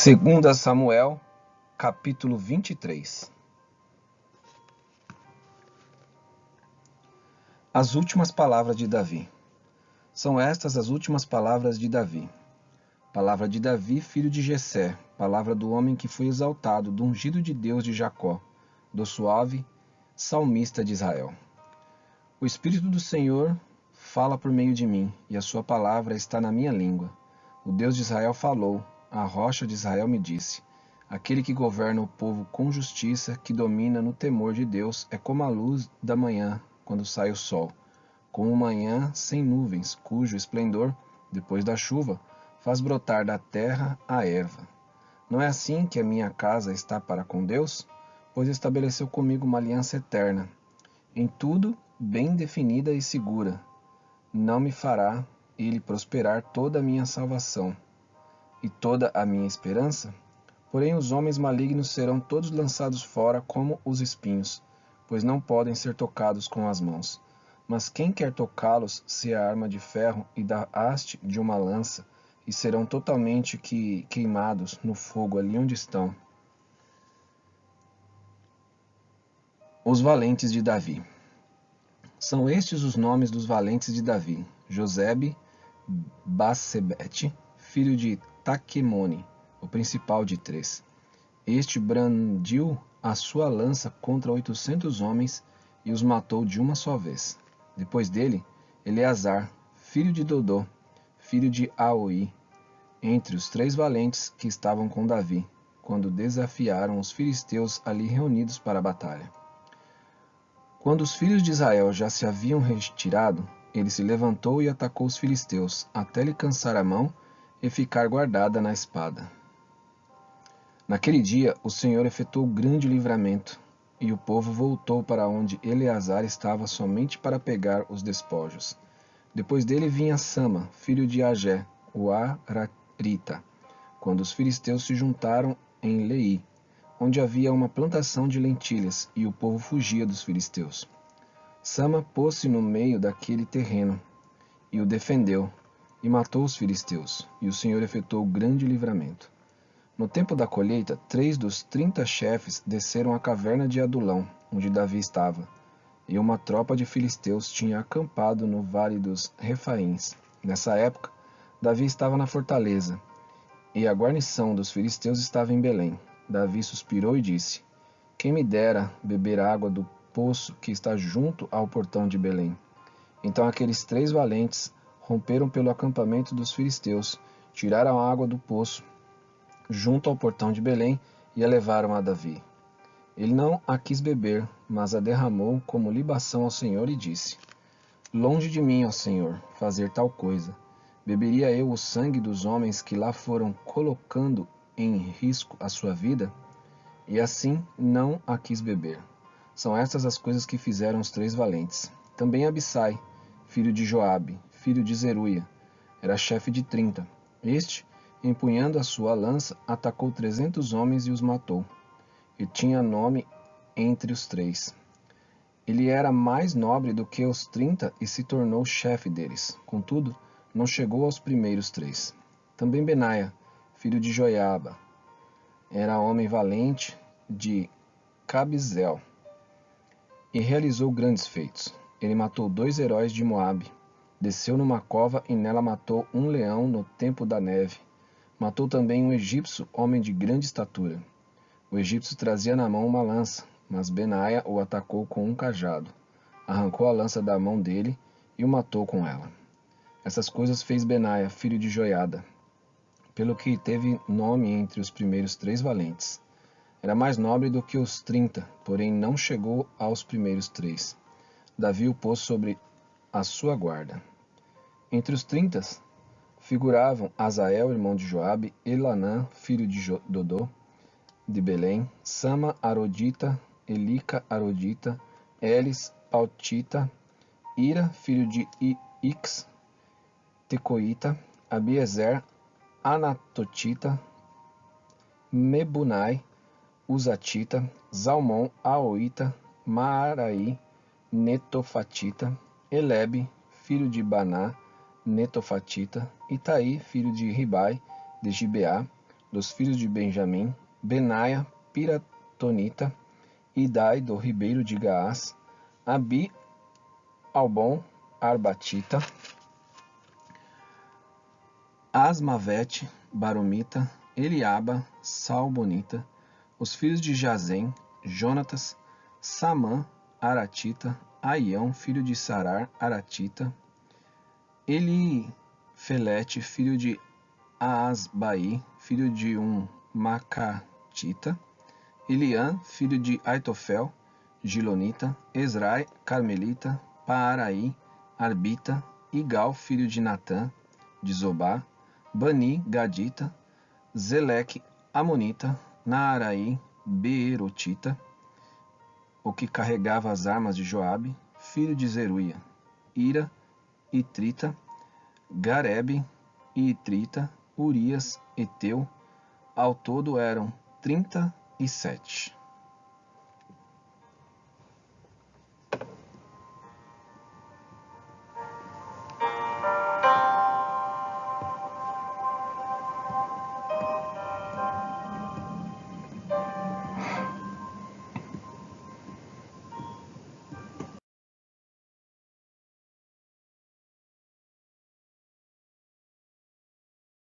Segunda Samuel, capítulo 23. As últimas palavras de Davi. São estas as últimas palavras de Davi. Palavra de Davi, filho de Jessé, palavra do homem que foi exaltado, do ungido de Deus de Jacó, do suave salmista de Israel. O Espírito do Senhor fala por meio de mim, e a sua palavra está na minha língua. O Deus de Israel falou, a rocha de Israel me disse. Aquele que governa o povo com justiça, que domina no temor de Deus, é como a luz da manhã, quando sai o sol, como manhã sem nuvens, cujo esplendor, depois da chuva, faz brotar da terra a erva. Não é assim que a minha casa está para com Deus? Pois estabeleceu comigo uma aliança eterna, em tudo bem definida e segura. Não me fará ele prosperar toda a minha salvação e toda a minha esperança? Porém os homens malignos serão todos lançados fora como os espinhos, pois não podem ser tocados com as mãos. Mas quem quer tocá-los se a arma de ferro e da haste de uma lança, e serão totalmente queimados no fogo ali onde estão. Os valentes de Davi. São estes os nomes dos valentes de Davi: Josebe, Bassebete, filho de Taquemone, o principal de 3. Este brandiu a sua lança contra 800 homens e os matou de uma só vez. Depois dele, Eleazar, filho de Dodô, filho de Aoi, entre os 3 valentes que estavam com Davi, quando desafiaram os filisteus ali reunidos para a batalha. Quando os filhos de Israel já se haviam retirado, ele se levantou e atacou os filisteus, até lhe cansar a mão e ficar guardada na espada. Naquele dia, o Senhor efetuou grande livramento, e o povo voltou para onde Eleazar estava somente para pegar os despojos. Depois dele vinha Sama, filho de Agé, o Ararita, quando os filisteus se juntaram em Lei, onde havia uma plantação de lentilhas, e o povo fugia dos filisteus. Sama pôs-se no meio daquele terreno, e o defendeu, e matou os filisteus, e o Senhor efetuou grande livramento. No tempo da colheita, 3 dos 30 chefes desceram à caverna de Adulão, onde Davi estava, e uma tropa de filisteus tinha acampado no vale dos Refaíns. Nessa época, Davi estava na fortaleza, e a guarnição dos filisteus estava em Belém. Davi suspirou e disse: Quem me dera beber água do poço que está junto ao portão de Belém. Então aqueles 3 valentes romperam pelo acampamento dos filisteus, tiraram a água do poço junto ao portão de Belém e a levaram a Davi. Ele não a quis beber, mas a derramou como libação ao Senhor e disse: Longe de mim, ó Senhor, fazer tal coisa. Beberia eu o sangue dos homens que lá foram colocando em risco a sua vida? E assim não a quis beber. São estas as coisas que fizeram os 3 valentes. Também Abissai, filho de Joabe, filho de Zeruia, era chefe de 30. Este, empunhando a sua lança, atacou 300 homens e os matou. E tinha nome entre os 3. Ele era mais nobre do que os 30 e se tornou chefe deles. Contudo, não chegou aos primeiros 3. Também Benaia, filho de Joiaba, era homem valente de Cabzel e realizou grandes feitos. Ele matou 2 heróis de Moabe, desceu numa cova e nela matou um leão no tempo da neve. Matou também um egípcio, homem de grande estatura. O egípcio trazia na mão uma lança, mas Benaia o atacou com um cajado. Arrancou a lança da mão dele e o matou com ela. Essas coisas fez Benaia, filho de Joiada, pelo que teve nome entre os primeiros 3 valentes. Era mais nobre do que os 30, porém não chegou aos primeiros 3. Davi o pôs sobre a sua guarda. Entre os 30 figuravam Azael, irmão de Joabe, Elanã, filho de Dodô, de Belém, Sama, Arodita, Elica, Arodita, Elis, Pautita, Ira, filho de Ix, Tecoita, Abiezer, Anatotita, Mebunai, Uzatita, Zalmon, Aoita, Maaraí, Netofatita, Elebe, filho de Baná, Netofatita, Itaí, filho de Ribai, de Gibeá, Dos filhos de Benjamim: Benaia, piratonita, Idai, do ribeiro de Gaás, Abi, Albon, arbatita, Asmavete, baromita, Eliaba, salbonita. Os filhos de Jazem: Jonatas, Samã, aratita, Aião, filho de Sarar, aratita, Elifelete, filho de Aasbai, filho de um macatita, Eliã, filho de Aitofel, gilonita, Esrai, carmelita, Paaraí, arbita, Igal, filho de Natã, de Zobá, Bani, gadita, Zeleque, amonita, Naaraí, beerotita, o que carregava as armas de Joabe, filho de Zeruia, Ira, itrita, Garebe, itrita, Urias, Eteu. Ao todo eram 37.